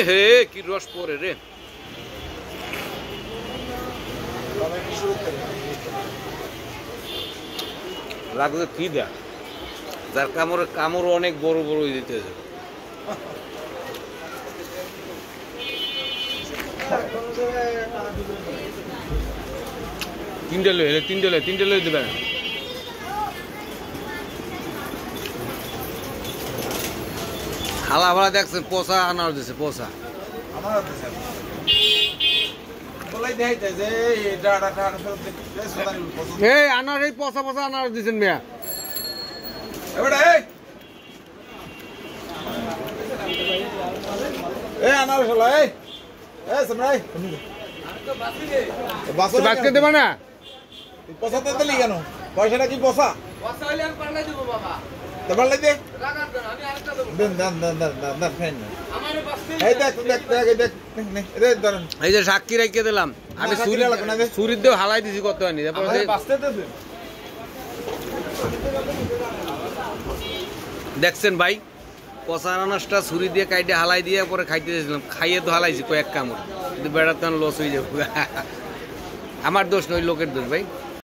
হে কি রস পরে রে, লাগছে কি দেখ, যার কামড় অনেক বড় বড় হয়ে যেতেছে। তিনটে লই দেবেন। হালা ভালা দেখছেন, পচা আনার দিছে, পচা আনার, এই পচা পচা আনার দিচ্ছেন মেয়া। বাঁচতে দেবে না, পচাতে দিলি কেন? পয়সাটা কি পচা? এই যে সাক্ষী রেখে দিলাম আমি, ছুরির দিয়ে হালাই দিছি কত আনি। দেখছেন ভাই, পচা আনারসটা ছুরি দিয়ে কাইটে হালাই দিয়ে পরে খাইতে দিয়েছিলাম, খাইয়ে তো হালাইছি কয়েক কামড়, কিন্তু বেড়াতে লস হয়ে যাবে। আমার দোষ নয়, লোকের দোষ ভাই।